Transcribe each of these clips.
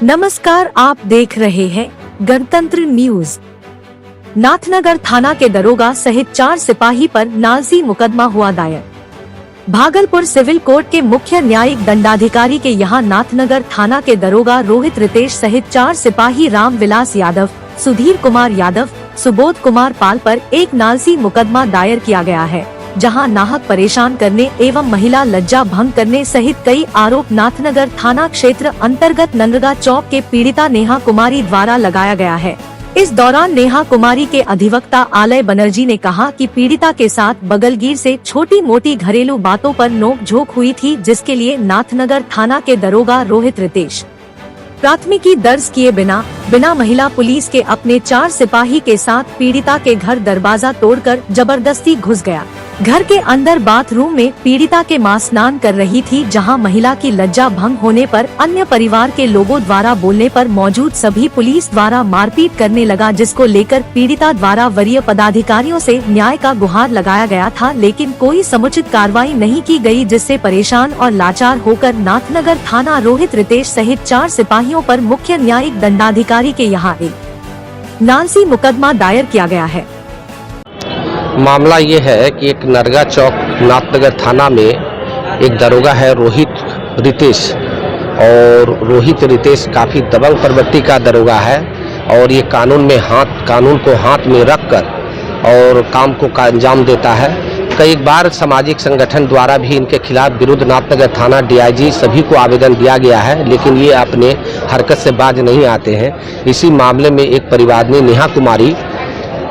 नमस्कार, आप देख रहे हैं गणतंत्र न्यूज। नाथनगर थाना के दरोगा सहित 4 सिपाही पर नालसी मुकदमा हुआ दायर। भागलपुर सिविल कोर्ट के मुख्य न्यायिक दंडाधिकारी के यहां नाथनगर थाना के दरोगा रोहित रितेश सहित 4 सिपाही राम विलास यादव, सुधीर कुमार यादव, सुबोध कुमार पाल पर एक नालसी मुकदमा दायर किया गया है, जहां नाहक परेशान करने एवं महिला लज्जा भंग करने सहित कई आरोप नाथनगर थाना क्षेत्र अंतर्गत नंगगा चौक के पीड़िता नेहा कुमारी द्वारा लगाया गया है। इस दौरान नेहा कुमारी के अधिवक्ता आलय बनर्जी ने कहा कि पीड़िता के साथ बगलगीर से छोटी मोटी घरेलू बातों पर नोक-झोंक हुई थी, जिसके लिए नाथनगर थाना के दरोगा रोहित रितेश प्राथमिकी दर्ज किए बिना महिला पुलिस के अपने 4 सिपाही के साथ पीड़िता के घर दरवाजा तोड़कर जबरदस्ती घुस गया। घर के अंदर बाथरूम में पीड़िता के मां स्नान कर रही थी, जहां महिला की लज्जा भंग होने पर अन्य परिवार के लोगों द्वारा बोलने पर मौजूद सभी पुलिस द्वारा मारपीट करने लगा, जिसको लेकर पीड़िता द्वारा वरीय पदाधिकारियों से न्याय का गुहार लगाया गया था, लेकिन कोई समुचित कार्रवाई नहीं की गई, जिससे परेशान और लाचार होकर नाथनगर थाना रोहित रितेश सहित 4 सिपाहियों पर मुख्य न्यायिक दंडाधिकारी के यहाँ एक नालसी मुकदमा दायर किया गया है। मामला ये है कि एक नरगा चौक नाथनगर थाना में एक दरोगा है रोहित रितेश, और रोहित रितेश काफ़ी दबंग प्रवृत्ति का दरोगा है और ये कानून को हाथ में रखकर और काम को अंजाम देता है। कई बार सामाजिक संगठन द्वारा भी इनके खिलाफ विरुद्ध नाथनगर थाना डीआईजी सभी को आवेदन दिया गया है, लेकिन ये अपने हरकत से बाज नहीं आते हैं। इसी मामले में एक परिवारनी नेहा कुमारी,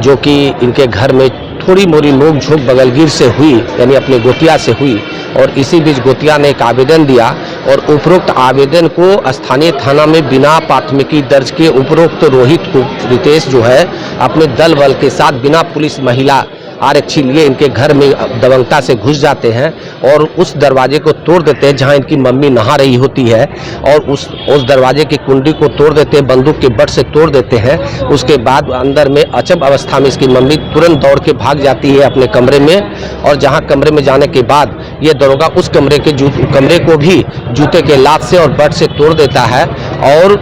जो कि इनके घर में थोड़ी मोरी नोक झोंक बगलगीर से हुई, यानी अपने गोतिया से हुई, और इसी बीच गोतिया ने एक आवेदन दिया और उपरोक्त आवेदन को स्थानीय थाना में बिना प्राथमिकी दर्ज किए उपरोक्त रोहित रितेश जो है अपने दल बल के साथ बिना पुलिस महिला आरक्षी लिए इनके घर में दबंगता से घुस जाते हैं और उस दरवाजे को तोड़ देते हैं जहां इनकी मम्मी नहा रही होती है, और उस दरवाजे की कुंडी को तोड़ देते हैं, बंदूक के बट से तोड़ देते हैं। उसके बाद अंदर में अचब अवस्था में इसकी मम्मी तुरंत दौड़ के भाग जाती है अपने कमरे में, और जहां कमरे में जाने के बाद ये दरोगा उस कमरे को भी जूते के लात से और बट से तोड़ देता है, और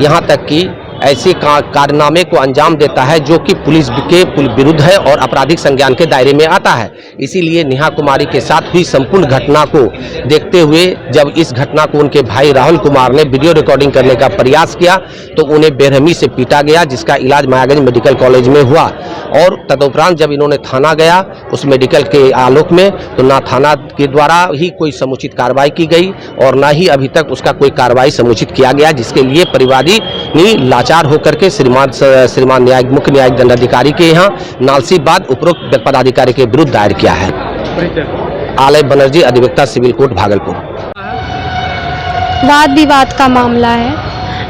यहाँ तक कि ऐसे कारनामे को अंजाम देता है जो कि पुलिस के विरुद्ध है और आपराधिक संज्ञान के दायरे में आता है। इसीलिए नेहा कुमारी के साथ हुई संपूर्ण घटना को देखते हुए जब इस घटना को उनके भाई राहुल कुमार ने वीडियो रिकॉर्डिंग करने का प्रयास किया तो उन्हें बेरहमी से पीटा गया, जिसका इलाज मायागंज मेडिकल कॉलेज में हुआ। और तदुपरांत जब इन्होंने थाना गया उस मेडिकल के आलोक में, तो ना थाना के द्वारा ही कोई समुचित कार्रवाई की गई और ना ही अभी तक उसका कोई कार्रवाई समुचित किया गया, जिसके लिए परिवादी लाचार होकर के श्रीमान मुख्य न्यायिक दंडाधिकारी के यहाँ नालसी बाद उपरोक्त पदाधिकारी के विरुद्ध दायर किया है। आलय बनर्जी, अधिवक्ता, सिविल कोर्ट, भागलपुर। वाद विवाद का मामला है।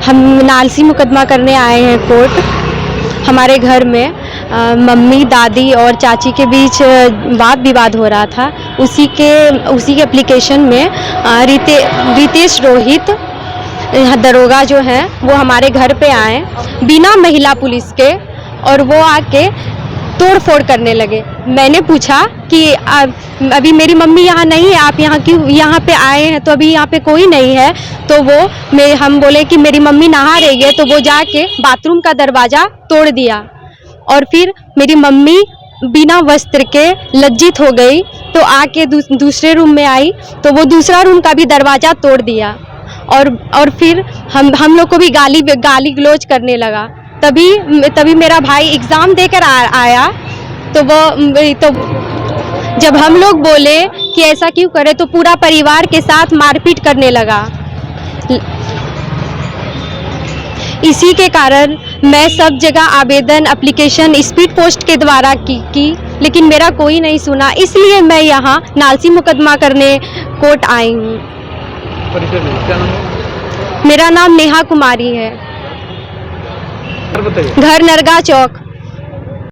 हम नालसी मुकदमा करने आए हैं कोर्ट। हमारे घर में मम्मी, दादी और चाची के बीच वाद विवाद हो रहा था। उसी के एप्लीकेशन में रितेश रोहित दरोगा जो है वो हमारे घर पे आए बिना महिला पुलिस के, और वो आके तोड़ फोड़ करने लगे। मैंने पूछा कि अभी मेरी मम्मी यहाँ नहीं है, आप यहाँ क्यों यहाँ पे आए हैं? तो अभी यहाँ पे कोई नहीं है। तो हम बोले कि मेरी मम्मी नहा रही है, तो वो जाके बाथरूम का दरवाज़ा तोड़ दिया, और फिर मेरी मम्मी बिना वस्त्र के लज्जित हो गई, तो आके दूसरे रूम में आई तो वो दूसरा रूम का भी दरवाज़ा तोड़ दिया, और फिर हम लोग को भी गाली गलौज करने लगा। तभी मेरा भाई एग्ज़ाम देकर आया, तो जब हम लोग बोले कि ऐसा क्यों करे, तो पूरा परिवार के साथ मारपीट करने लगा। इसी के कारण मैं सब जगह आवेदन एप्लीकेशन स्पीड पोस्ट के द्वारा की, लेकिन मेरा कोई नहीं सुना, इसलिए मैं यहाँ नालसी मुकदमा करने कोर्ट आई हूँ। मेरा नाम नेहा कुमारी है, घर नरगा चौक।